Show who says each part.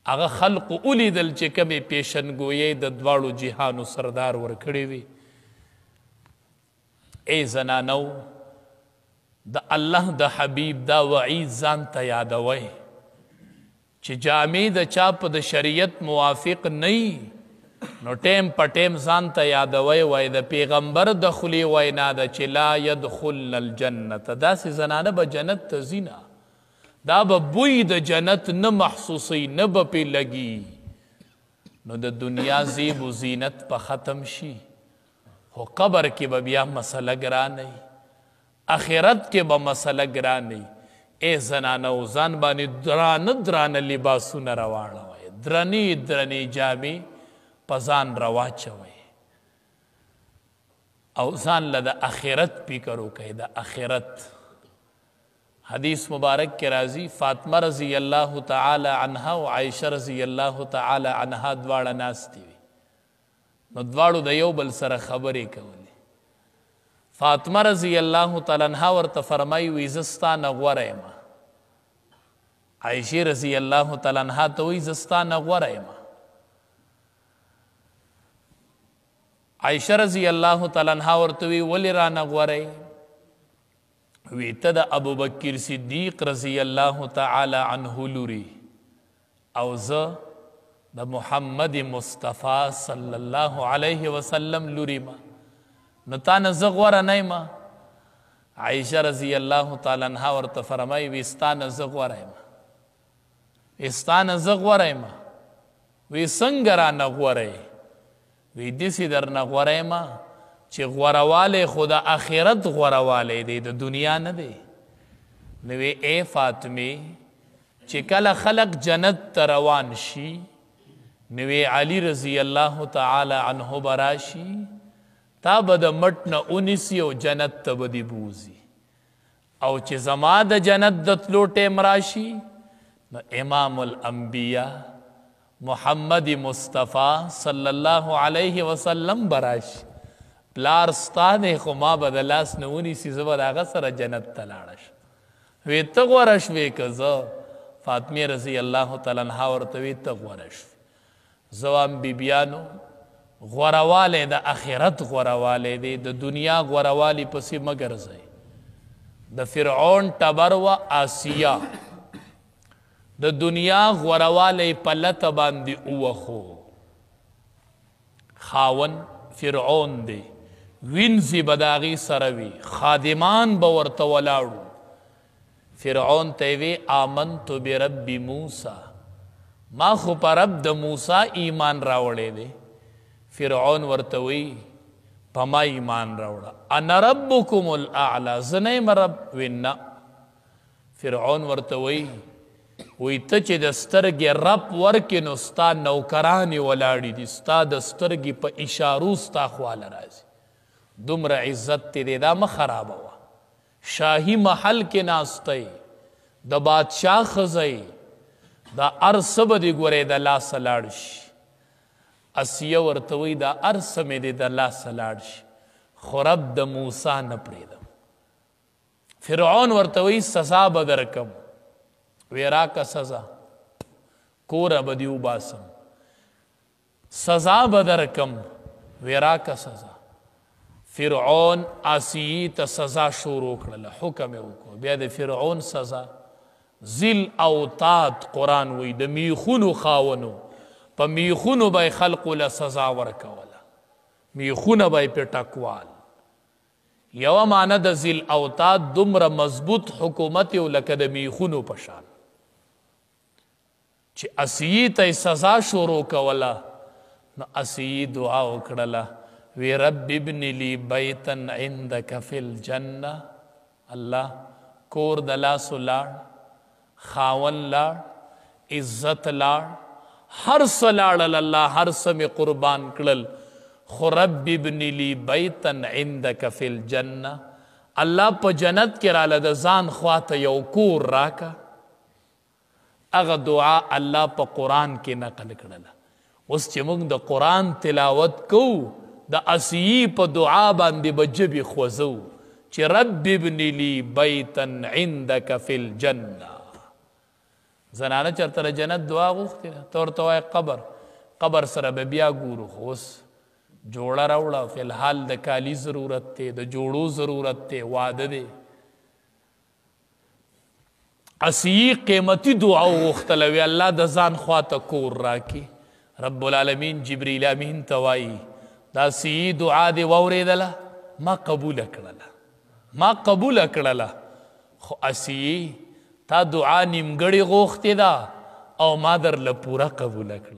Speaker 1: هغه خلق ولیدل چې کومې پیشنګویۍ د دواړو جهانو سردار ورکړې وي. ای زنانو د الله د حبیب دا وعید ځان ته یادوئ چې جامې د چا په د شریعت موافق نه نو ټیم په ټیم ځان ته یادوئ وای د پیغمبر د خولې وینا ده چې لا یدخلن الجنت داسې زنانه به جنت ته ځي نه دا به بوی د جنت نه محسوسی نه به پې لګي نو د دنیا زیب و زینت په ختم شي خو قبر کې به بیا مسله ګرانه آخرت کې به مسله ګرانه ای زنانو ځان باندې درانه درانه لباسونه راواړوئ درنې درنې جامې په ځان راواچوئ او ځان له د آخرت فکر وکئ د آخرت حدیث مبارک کے راضی فاطمہ رضی اللہ تعالی عنہا و عائشہ رضی اللہ تعالی عنہا دواړه ناستی وي نو دواړو د یو بل سره خبرې کولې فاطمه رضی اللہ تعالی عنہا ورته فرمایي وي زه ستا نه غوره یم عائشې رضی اللہ تعالی عنہا ته وایي زه ستا نه غوره یم عائشہ رضی اللہ تعالی عنہا ورته وایي ولې رانه غوره یې وی ته د ابوبکر صدیق رضی اللہ تعالی عنہ لوري او زه د محمد مصطفی صلی الله علیه وسلم لوري ما نو تا نه زه غوره نه یم عائشہ رضی اللہ تعالی عنها ورته فرمایي وی ستا نه زه غوره یم ستا نه زه غوره یم وی څنګه رانه غوره یې وی داسې درنه غوره یم چې غورواله خدا آخرت غورواله دی د دنیا نه دی نو ای فاطمه چې کله خلق جنت ته روان شي نو علی رضی الله تعالی عنه براشي تا به د مټ نه اونیسي او جنت ته به دې بوځي او چې زما د جنت د تلو ټیم راشي نو امام الانبیاء محمد مصطفی صلی الله علیه وسلم براشي پلار ستا دی خو ما به د لاس نه ونیسي زه به د هغه سره جنت ته لاړه شم وی ته غوره شوې که زه فاطمې رضی الله تعالی عنها ورته وی ته غوره شوې زه وایم بیبیانو غوروالی د آخرت غوروالی دی د دنیا غوروالی پسې مه ګرځئ د فرعون ټبر و آسیه د دنیا غوروالی په لته باندې ووخو خاون فرعون دی وینځي به د هغې سره وي خادمان به ورته ولاړو فرعون ته یې وی آمنتو برب موسی ما خو په رب د موسی ایمان راوړی دی فرعون ورته وی په ما ایمان راوړه انا ربکم الاعلی زه نه یم رب وی نه فرعون ورته وی ته چې د سترګې رب ورکې نو ستا نوکرانې ولاړې دي ستا د سترګې په اشارو ستا خواله راځي دومره عزت تی دی دا مه خرابوه شاهي محل کې ناستی د بادشاه ښځی دا هر څه به دې ګورې د لاسه لاړ شي اسیه ورته وایي دا هر څه مې دې د لاسه لاړ شي خو رب د موسی نه پرېږدم فرعون ورته وایي سزا به درکم وی راکه سزا کوره به دې وباسم سزا به درکم وی راکه سزا فرعون آسیې ته سزا شروع کړله حکم یې وکړو بیا د فرعون سزا ذل اوتاد قرآن وی د میخونو خاونو په میخونو به یې خلقو له سزا ورکوله میخونه به یې پې ټکوال یوه معنه د ذل اوتاد دومره مضبوط حکومت یو لکه د میخونو په شان چې اسیې ته یې سزا شروع کوله نو اسیې دعا وکړله وی رب ابن لی بیتن عندک فی الجنه الله کور د لاسو لاړ خاون لاړ عزت لاړ هر څه لاړل الله هر څه مې قربان کړل خو رب ابن لی بیتن عندک فی الجنه الله په جنت کې راله د ځان خواته یو کور راکه هغه دعا الله په قرآن کې نقل کړله اوس چې موږ د قرآن تلاوت کوو د اسیې په دعا باندې به ژبې خوځو چې رب ابن لی بیتن عندک فی الجنه زنانه چرته د جنت دعا غوښتې ده ته ورته وایې قبر سره به بیا ګورو خو اوس جوړه راوړه فی الحال د کالي ضرورت دی د جوړو ضرورت دی واده دی اسی قیمتي دعا وغوښتله وی الله د ځان خواته کور راکړي رب العالمین جبریل امین ته وایي دا سی دعا دې واورېدله ما قبوله کړله خو اسی تا دعا نیمګړې غوښتې ده او ما درله پوره قبوله کړه